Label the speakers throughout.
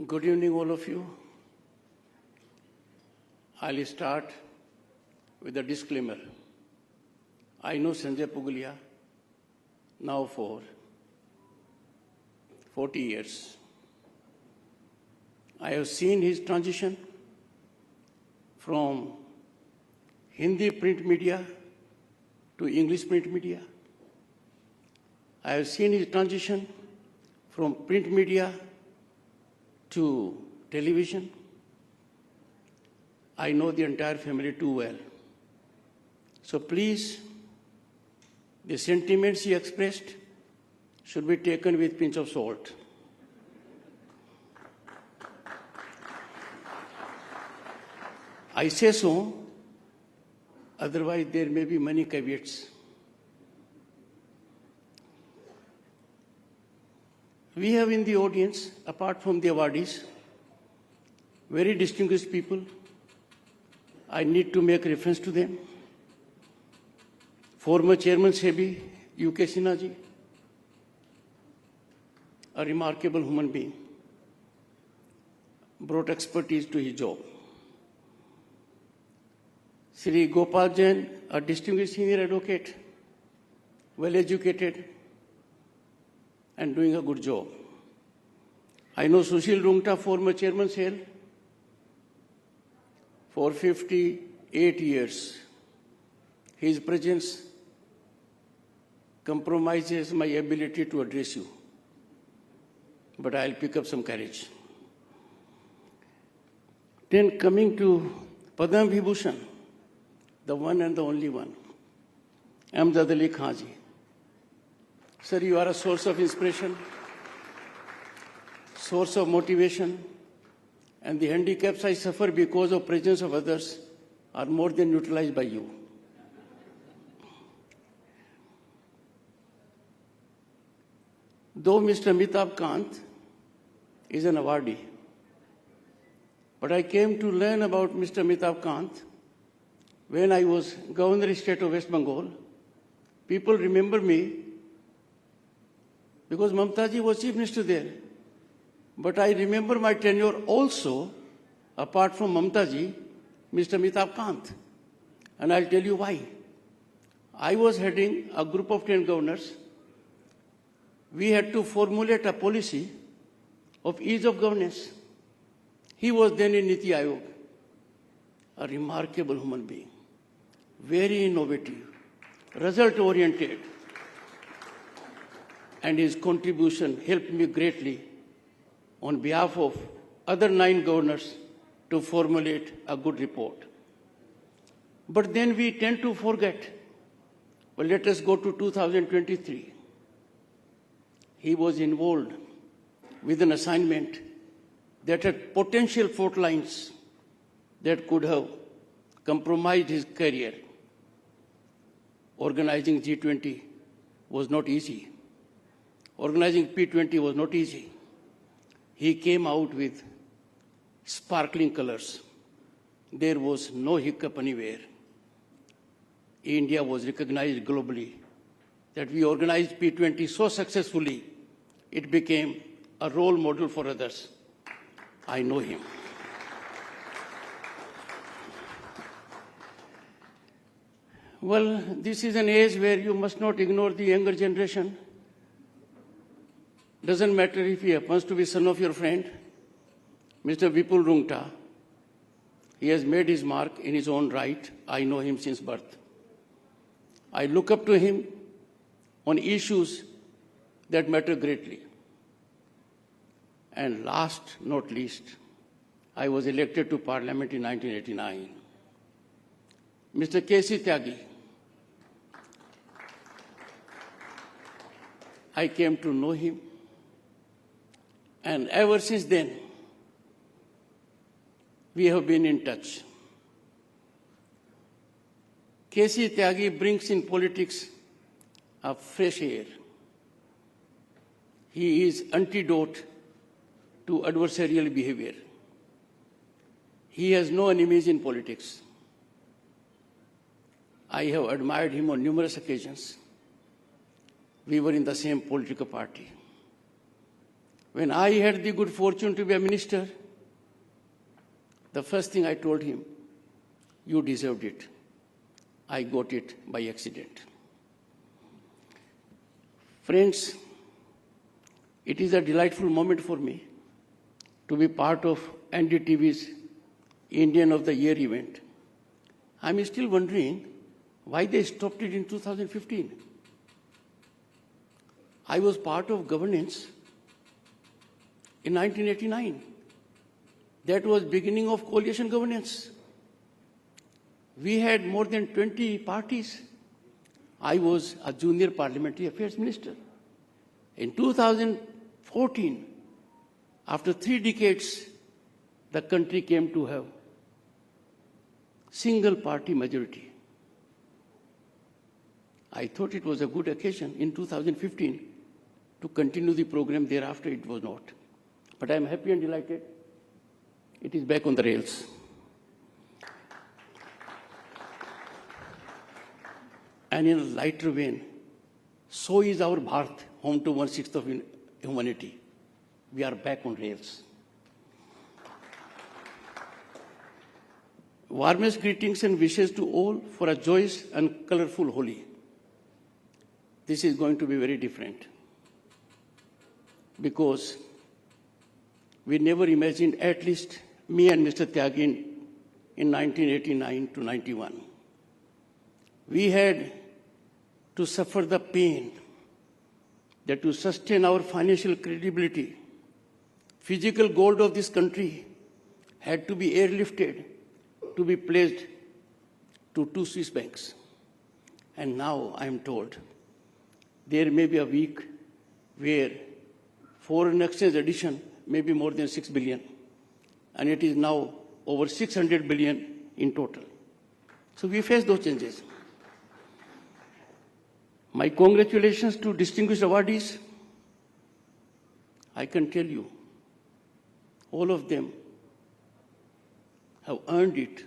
Speaker 1: Good evening, all of you. I'll start with a disclaimer. I know Sanjay Pugalia now for 40 years. I have seen his transition from Hindi print media to English print media. I have seen his transition from print media to television. I know the entire family too well. So please, the sentiments he expressed should be taken with a pinch of salt. I say so, otherwise there may be many caveats. We have in the audience, apart from the awardees, very distinguished people. I need to make reference to them. Former Chairman SEBI, UK Sinha ji, a remarkable human being, brought expertise to his job. Sri Gopal Jain, a distinguished senior advocate, well educated and doing a good job. I know Sushil Rungta, former Chairman SAIL, for 58 years. His presence compromises my ability to address you, but I'll pick up some courage. Then coming to Padma Vibhushan, the one and the only one, Amjad Ali Khan ji. Sir, you are a source of inspiration, source of motivation, and the handicaps I suffer because of presence of others are more than neutralized by you. Though Mr. Amitabh Kant is an awardee, but I came to learn about Mr. Amitabh Kant when I was Governor State of West Bengal. People remember me because Mamta ji was Chief Minister there. But I remember my tenure also, apart from Mamta ji, Mr. Amitabh Kant. And I'll tell you why. I was heading a group of 10 governors. We had to formulate a policy of ease of governance. He was then in Niti Aayog, a remarkable human being, very innovative, result-oriented, and his contribution helped me greatly on behalf of other 9 governors to formulate a good report. But then we tend to forget. Well, let us go to 2023. He was involved with an assignment that had potential fault lines that could have compromised his career. Organizing G20 was not easy. Organizing P20 was not easy. He came out with sparkling colors. There was no hiccup anywhere. India was recognized globally that we organized P20 so successfully, it became a role model for others. I know him. Well, this is an age where you must not ignore the younger generation. Doesn't matter if he happens to be son of your friend, Mr. Vipul Rungta. He has made his mark in his own right. I know him since birth. I look up to him on issues that matter greatly. And last, not least, I was elected to Parliament in 1989. Mr. K.C. Tyagi, I came to know him. And ever since then, we have been in touch. K.C. Tyagi brings in politics a fresh air. He is antidote to adversarial behavior. He has no enemies in politics. I have admired him on numerous occasions. We were in the same political party. When I had the good fortune to be a minister, the first thing I told him, you deserved it. I got it by accident. Friends, it is a delightful moment for me to be part of NDTV's Indian of the Year event. I'm still wondering why they stopped it in 2015. I was part of governance in 1989. That was beginning of coalition governance. We had more than 20 parties. I was a junior parliamentary affairs minister. In 2014, after 3 decades, the country came to have single party majority. I thought it was a good occasion in 2015 to continue the program. Thereafter, it was not. But I am happy and delighted. It is back on the rails. And in a lighter vein, so is our Bharat, home to 1/6 of humanity. We are back on rails. Warmest greetings and wishes to all for a joyous and colorful Holi. This is going to be very different because we never imagined, at least me and Mr. Tyagi in 1989 to 91. We had to suffer the pain that to sustain our financial credibility, physical gold of this country had to be airlifted to be placed to 2 Swiss banks. And now I am told there may be a week where foreign exchange addition may be more than 6 billion. And it is now over 600 billion in total. So we face those changes. My congratulations to distinguished awardees. I can tell you, all of them have earned it.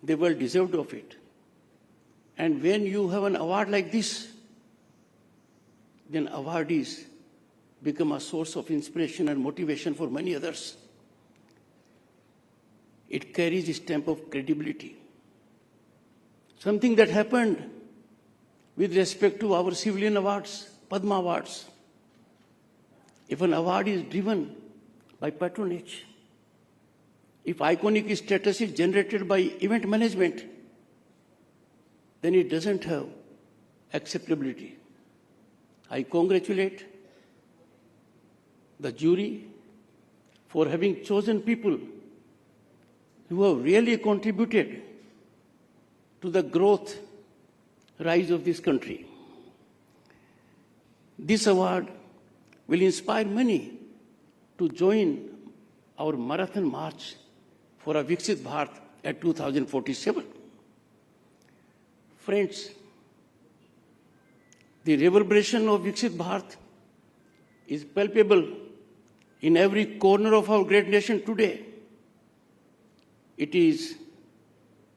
Speaker 1: They well deserved of it. And when you have an award like this, then awardees become a source of inspiration and motivation for many others. It carries a stamp of credibility. Something that happened with respect to our civilian awards, Padma Awards. If an award is driven by patronage, if iconic status is generated by event management, then it doesn't have acceptability. I congratulate the jury for having chosen people who have really contributed to the growth, rise of this country. This award will inspire many to join our marathon march for a Viksit Bharat at 2047. Friends, the reverberation of Viksit Bharat is palpable in every corner of our great nation today. It is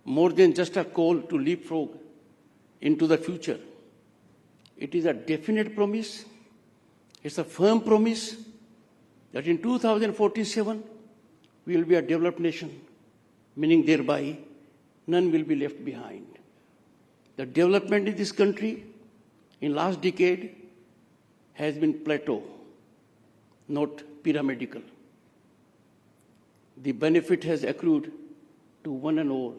Speaker 1: more than just a call to leapfrog into the future. It is a definite promise. It's a firm promise that in 2047 we will be a developed nation, meaning thereby none will be left behind. The development in this country in last decade has been plateau, not pyramidal. The benefit has accrued to one and all,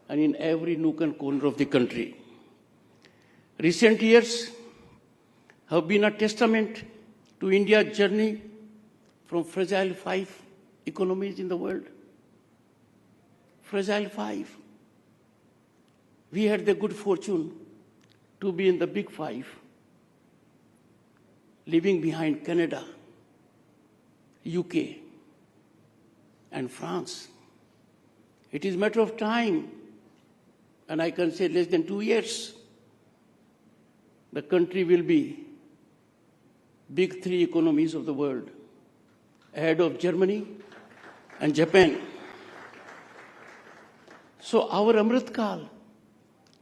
Speaker 1: and in every nook and corner of the country. Recent years have been a testament to India's journey from fragile 5 economies in the world. Fragile 5. We had the good fortune to be in the big 5, leaving behind Canada, UK, and France. It is a matter of time, and I can say less than 2 years, the country will be big 3 economies of the world, ahead of Germany and Japan. So our Amrit Kal,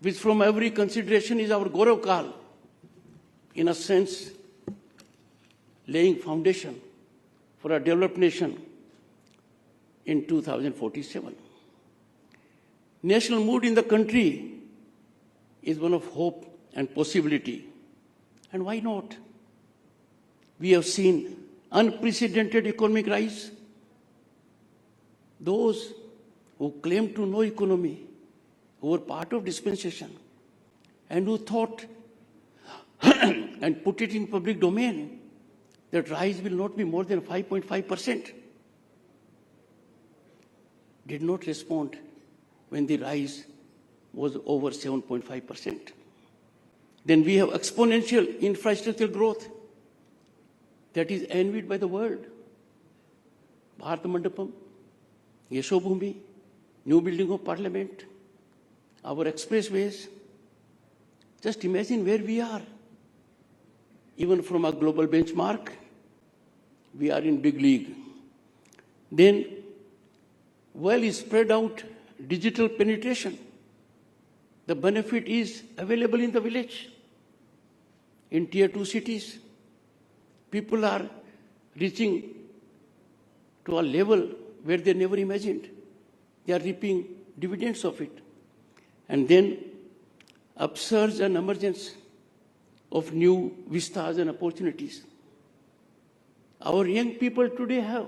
Speaker 1: which from every consideration is our Gaurav Kal, in a sense, laying foundation for a developed nation in 2047. National mood in the country is one of hope and possibility. And why not? We have seen unprecedented economic rise. Those who claim to know economy, who were part of dispensation, and who thought and put it in public domain that rise will not be more than 5.5%, did not respond when the rise was over 7.5%. Then we have exponential infrastructural growth that is envied by the world. Bharat Mandapam, Yeshobhumi, new building of Parliament, our expressways. Just imagine where we are. Even from a global benchmark, we are in big league. Then, well spread out digital penetration. The benefit is available in the village, in tier 2 cities. People are reaching to a level where they never imagined. They are reaping dividends of it. And then upsurge and emergence of new vistas and opportunities. Our young people today have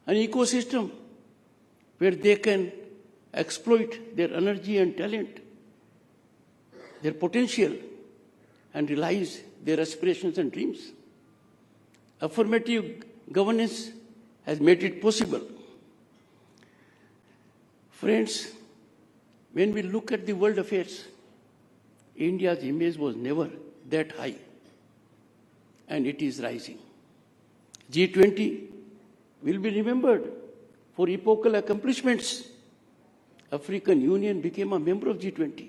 Speaker 1: an ecosystem where they can exploit their energy and talent, their potential, and realize their aspirations and dreams. Affirmative governance has made it possible. Friends, when we look at the world affairs, India's image was never that high, and it is rising. G20 will be remembered for epochal accomplishments. African Union became a member of G20.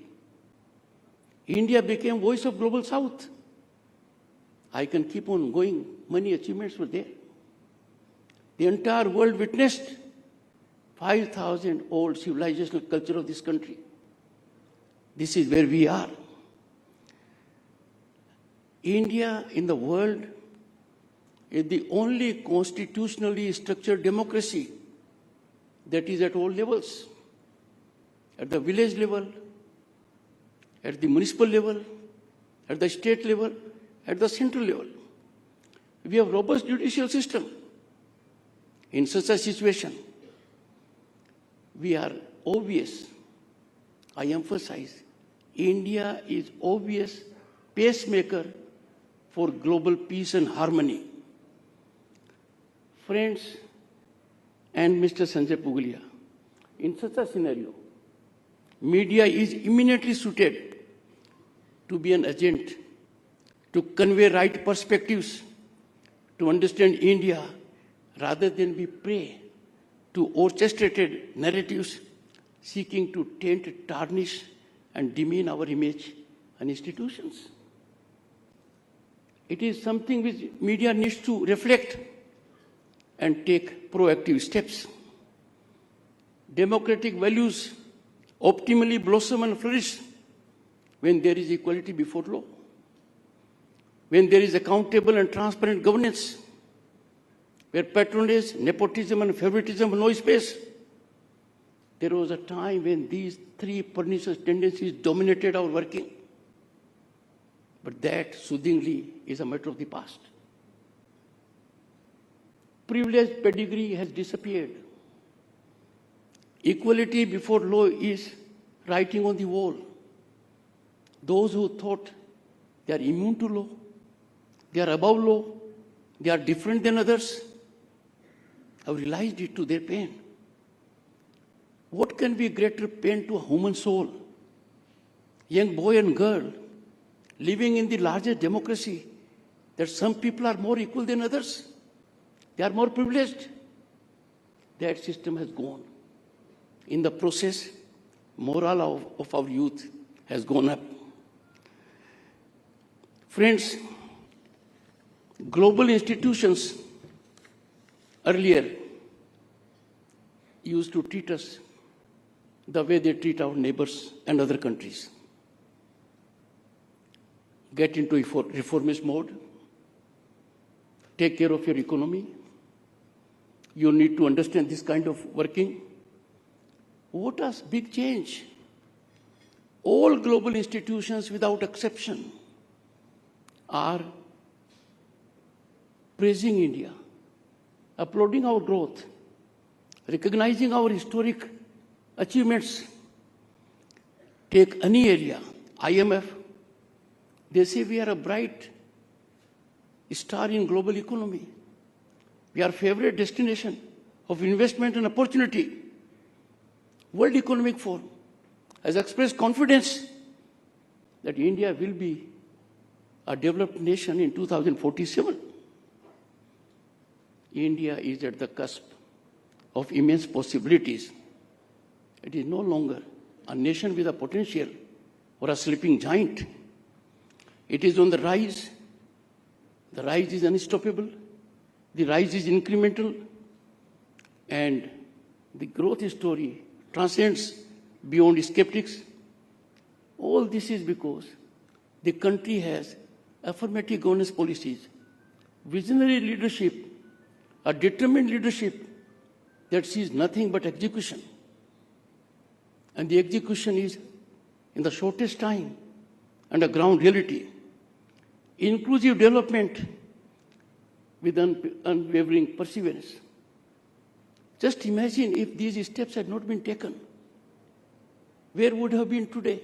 Speaker 1: India became voice of Global South. I can keep on going. Many achievements were there. The entire world witnessed 5,000-old civilizational culture of this country. This is where we are. India in the world is the only constitutionally structured democracy that is at all levels. At the village level, at the municipal level, at the state level, at the central level. We have robust judicial system. In such a situation, we are obvious. I emphasize, India is obvious pacemaker for global peace and harmony. Friends, and Mr. Sanjay Pugalia, in such a scenario, media is eminently suited to be an agent to convey right perspectives, to understand India, rather than be prey to orchestrated narratives seeking to taint, tarnish, and demean our image and institutions. It is something which media needs to reflect and take proactive steps. Democratic values optimally blossom and flourish when there is equality before law, when there is accountable and transparent governance, where patronage, nepotism, and favoritism have no space. There was a time when these three pernicious tendencies dominated our working. But that, soothingly, is a matter of the past. Privilege pedigree has disappeared. Equality before law is writing on the wall. Those who thought they are immune to law, they are above law, they are different than others, have realized it to their pain. What can be greater pain to a human soul? Young boy and girl living in the largest democracy, that some people are more equal than others. They are more privileged. That system has gone. In the process, morale of our youth has gone up. Friends, global institutions earlier used to treat us the way they treat our neighbors and other countries. Get into reformist mode, take care of your economy. You need to understand this kind of working. What a big change. All global institutions without exception are praising India, applauding our growth, recognizing our historic achievements. Take any area, IMF, they say we are a bright star in global economy. We are favorite destination of investment and opportunity. World Economic Forum has expressed confidence that India will be a developed nation in 2047. India is at the cusp of immense possibilities. It is no longer a nation with a potential or a sleeping giant. It is on the rise. The rise is unstoppable. The rise is incremental. And the growth story transcends beyond skeptics. All this is because the country has affirmative governance policies, visionary leadership, a determined leadership that sees nothing but execution. And the execution is in the shortest time and a ground reality. Inclusive development with unwavering perseverance. Just imagine if these steps had not been taken. Where would have been today?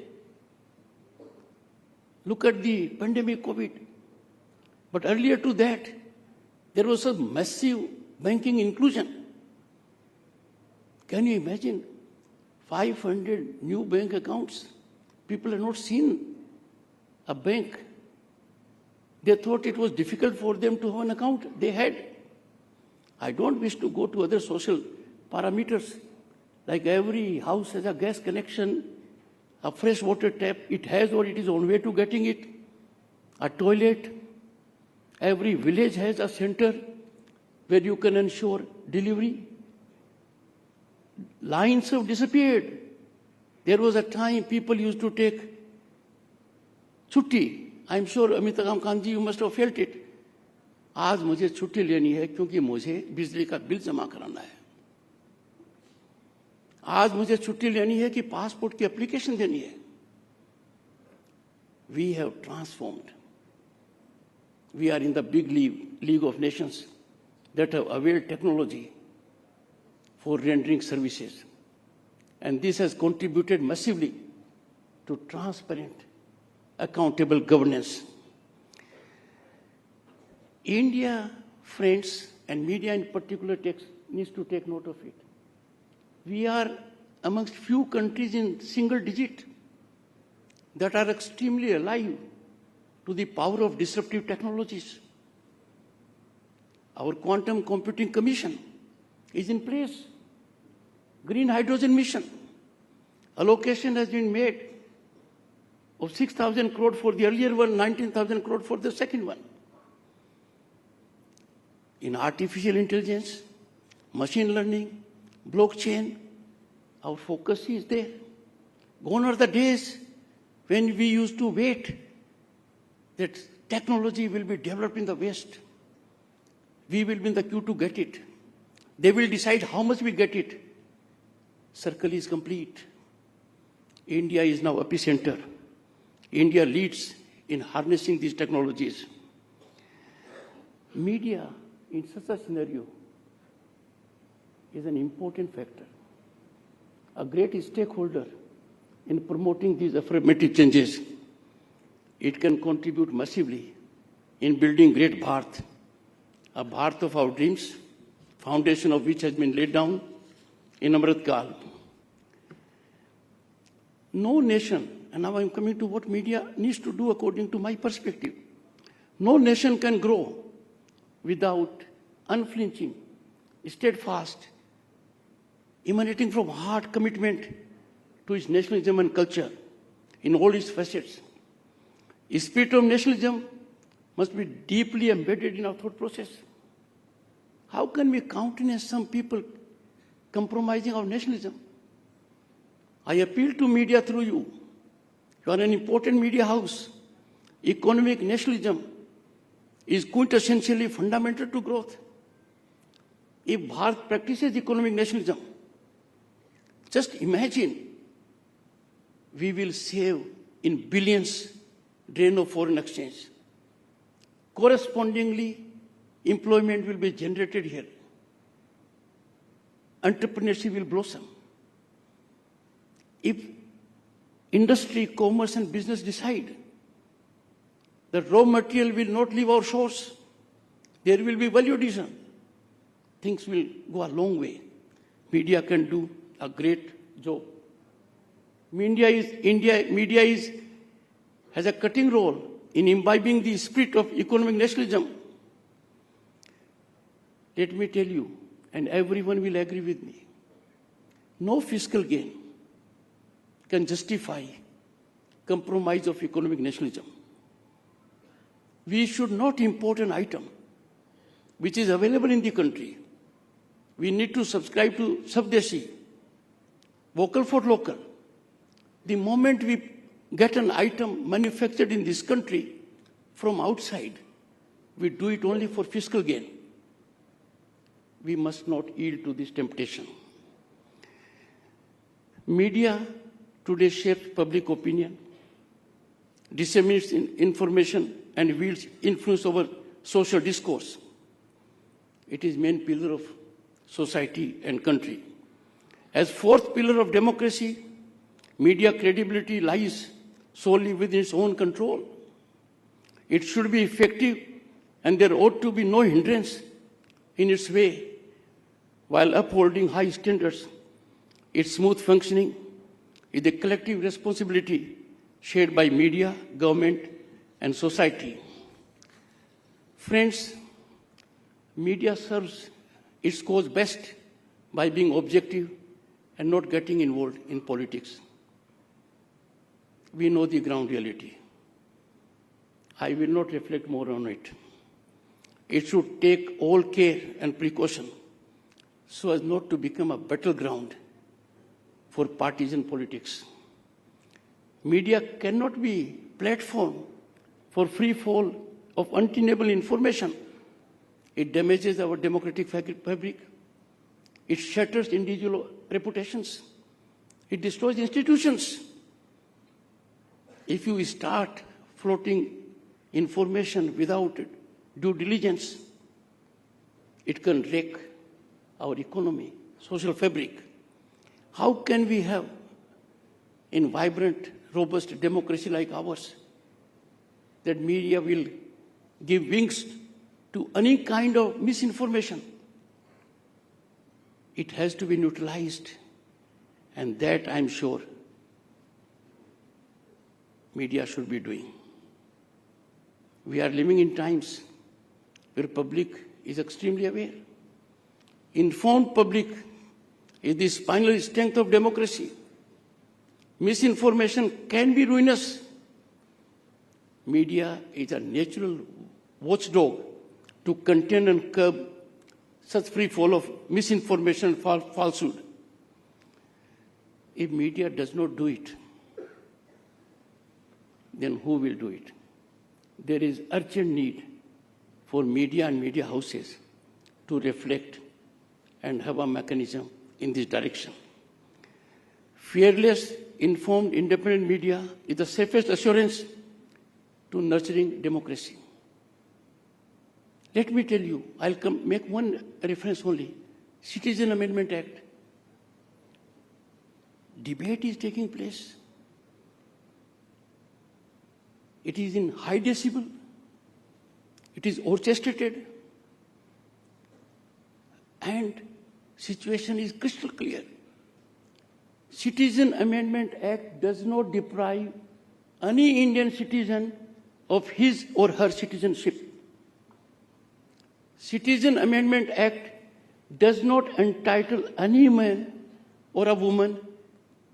Speaker 1: Look at the pandemic COVID. But earlier to that, there was a massive banking inclusion. Can you imagine 500 new bank accounts? People have not seen a bank. They thought it was difficult for them to have an account. They had. I don't wish to go to other social parameters. Like every house has a gas connection, a fresh water tap, it has or it is on way to getting it, a toilet. Every village has a center where you can ensure delivery. Lines have disappeared. There was a time people used to take छुट्टी. I'm sure Amitabh Kant ji, you must have felt it. आज मुझे छुट्टी लेनी है क्योंकि मुझे बिजली का बिल जमा कराना है. आज मुझे छुट्टी लेनी है कि पासपोर्ट की एप्लीकेशन देनी है. We have transformed. We are in the big league of nations that have availed technology for rendering services. And this has contributed massively to transparent, accountable governance. India, friends, and media in particular needs to take note of it. We are amongst few countries in single digit that are extremely alive to the power of disruptive technologies. Our Quantum Computing Commission is in place. Green hydrogen mission. Allocation has been made of 6,000 crore for the earlier one, 19,000 crore for the second one. In artificial intelligence, machine learning, blockchain, our focus is there. Gone are the days when we used to wait that technology will be developed in the West. We will be in the queue to get it. They will decide how much we get it. Circle is complete. India is now epicenter. India leads in harnessing these technologies. Media in such a scenario is an important factor, a great stakeholder in promoting these affirmative changes. It can contribute massively in building great Bharat, a Bharat of our dreams, foundation of which has been laid down in Amrit Kal. No nation, and now I'm coming to what media needs to do according to my perspective. No nation can grow without unflinching, steadfast, emanating from heart commitment to its nationalism and culture in all its facets. The spirit of nationalism must be deeply embedded in our thought process. How can we countenance some people compromising our nationalism? I appeal to media through you. You are an important media house. Economic nationalism is quintessentially fundamental to growth. If Bharat practices economic nationalism, just imagine we will save in billions drain of foreign exchange. Correspondingly, employment will be generated here. Entrepreneurship will blossom. If industry, commerce, and business decide that raw material will not leave our shores, there will be value addition. Things will go a long way. Media can do a great job. Media has a cutting role in imbibing the spirit of economic nationalism. Let me tell you, and everyone will agree with me, no fiscal gain can justify compromise of economic nationalism. We should not import an item which is available in the country. We need to subscribe to Sabdeshi, vocal for local. The moment we get an item manufactured in this country from outside, we do it only for fiscal gain. We must not yield to this temptation. Media today shapes public opinion, disseminates information, and wields influence over social discourse. It is main pillar of society and country. As fourth pillar of democracy, media credibility lies solely within its own control. It should be effective, and there ought to be no hindrance in its way, while upholding high standards. Its smooth functioning is a collective responsibility shared by media, government, and society. Friends, media serves its cause best by being objective and not getting involved in politics. We know the ground reality. I will not reflect more on it. It should take all care and precaution so as not to become a battleground for partisan politics. Media cannot be platform for free fall of untenable information. It damages our democratic fabric. It shatters individual reputations. It destroys institutions. If you start floating information without due diligence, it can wreck our economy, social fabric. How can we have in vibrant, robust democracy like ours that media will give wings to any kind of misinformation? It has to be neutralized, and that I'm sure media should be doing. We are living in times where public is extremely aware. Informed public is the spinal strength of democracy. Misinformation can be ruinous. Media is a natural watchdog to contain and curb such free fall of misinformation and falsehood. If media does not do it, then who will do it? There is urgent need for media and media houses to reflect and have a mechanism in this direction. Fearless, informed, independent media is the safest assurance to nurturing democracy. Let me tell you, I'll make one reference only. Citizen Amendment Act. Debate is taking place. It is in high decibel. It is orchestrated. And situation is crystal clear. Citizen Amendment Act does not deprive any Indian citizen of his or her citizenship. Citizen Amendment Act does not entitle any man or a woman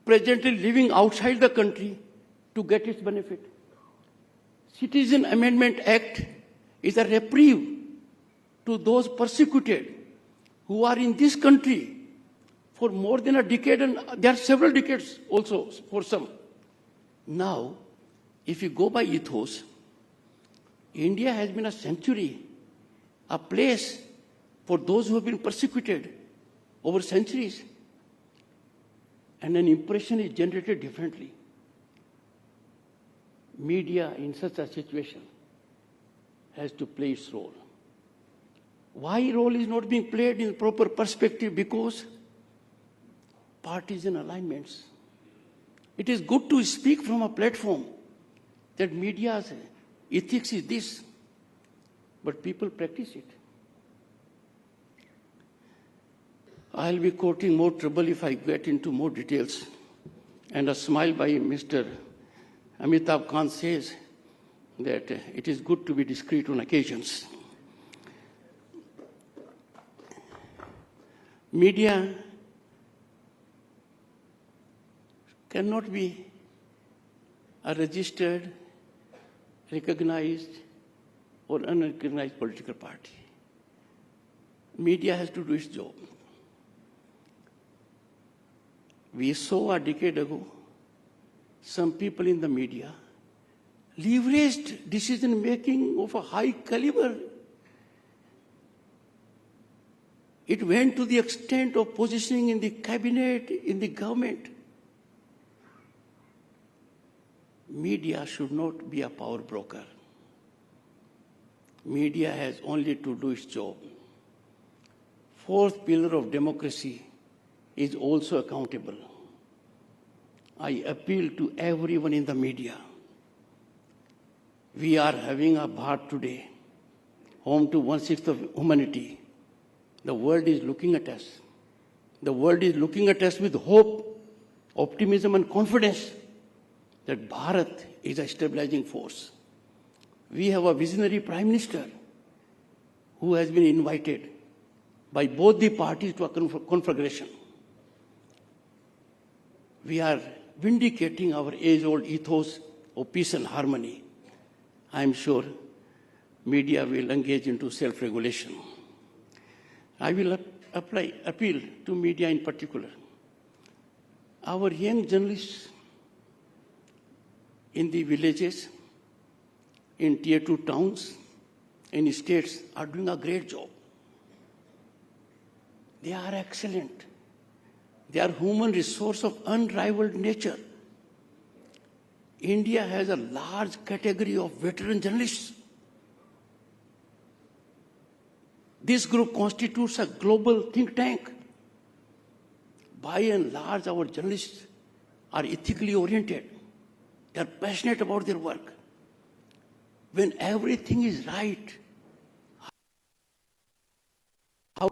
Speaker 1: presently living outside the country to get its benefit. Citizen Amendment Act is a reprieve to those persecuted who are in this country for more than a decade, and there are several decades also for some. Now, if you go by ethos, India has been a sanctuary, a place for those who have been persecuted over centuries. And an impression is generated differently. Media in such a situation has to play its role. Why role is not being played in proper perspective? Because partisan alignments. It is good to speak from a platform that media's ethics is this, but people practice it. I'll be quoting more trouble if I get into more details. And a smile by Mr. Amitabh Kant says that it is good to be discreet on occasions. Media cannot be a registered, recognized, or unrecognized political party. Media has to do its job. We saw a decade ago some people in the media leveraged decision-making of a high caliber. It went to the extent of positioning in the cabinet, in the government. Media should not be a power broker. Media has only to do its job. Fourth pillar of democracy is also accountable. I appeal to everyone in the media. We are having a Bharat today, home to 1/6 of humanity. The world is looking at us. The world is looking at us with hope, optimism, and confidence that Bharat is a stabilizing force. We have a visionary Prime Minister who has been invited by both the parties to a conflagration. We are vindicating our age-old ethos of peace and harmony. I am sure media will engage into self-regulation. I will appeal to media in particular. Our young journalists in the villages, in tier 2 towns, in states are doing a great job. They are excellent. They are human resource of unrivaled nature. India has a large category of veteran journalists. This group constitutes a global think tank. By and large, our journalists are ethically oriented. They are passionate about their work. When everything is right, how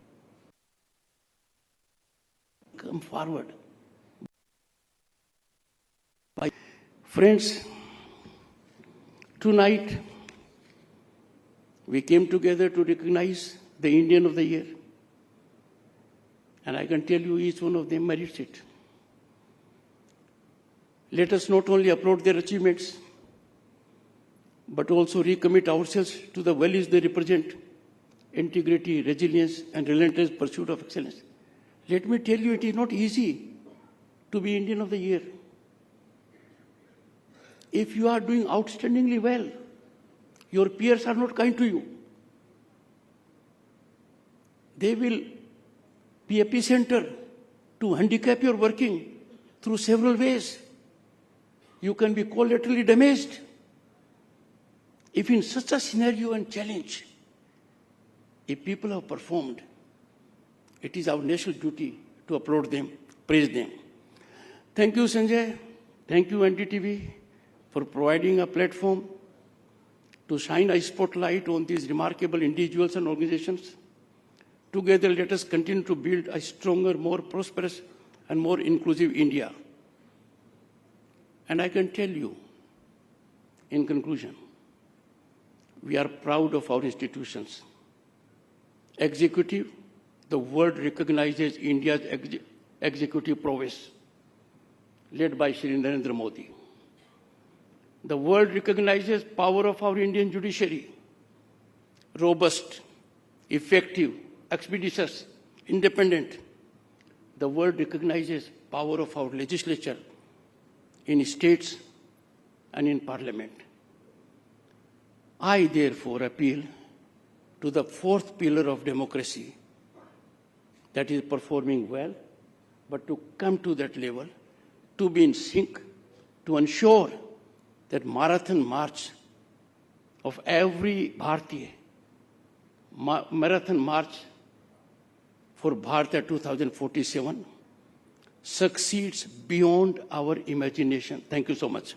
Speaker 1: come forward? Friends, tonight we came together to recognize the Indian of the Year. And I can tell you each one of them merits it. Let us not only applaud their achievements, but also recommit ourselves to the values they represent: integrity, resilience, and relentless pursuit of excellence. Let me tell you, it is not easy to be Indian of the Year. If you are doing outstandingly well, your peers are not kind to you. They will be epicenter to handicap your working through several ways. You can be collaterally damaged. If in such a scenario and challenge, if people have performed, it is our national duty to applaud them, praise them. Thank you, Sanjay. Thank you, NDTV, for providing a platform to shine a spotlight on these remarkable individuals and organizations. Together, let us continue to build a stronger, more prosperous, and more inclusive India. And I can tell you, in conclusion, we are proud of our institutions. Executive, the world recognizes India's executive prowess, led by Shri Narendra Modi. The world recognizes power of our Indian judiciary, robust, effective, expeditious, independent. The world recognizes power of our legislature in states and in parliament. I therefore appeal to the fourth pillar of democracy that is performing well, but to come to that level, to be in sync, to ensure that marathon march of every Bharatiya, marathon march for Bharatiya 2047 succeeds beyond our imagination. Thank you so much.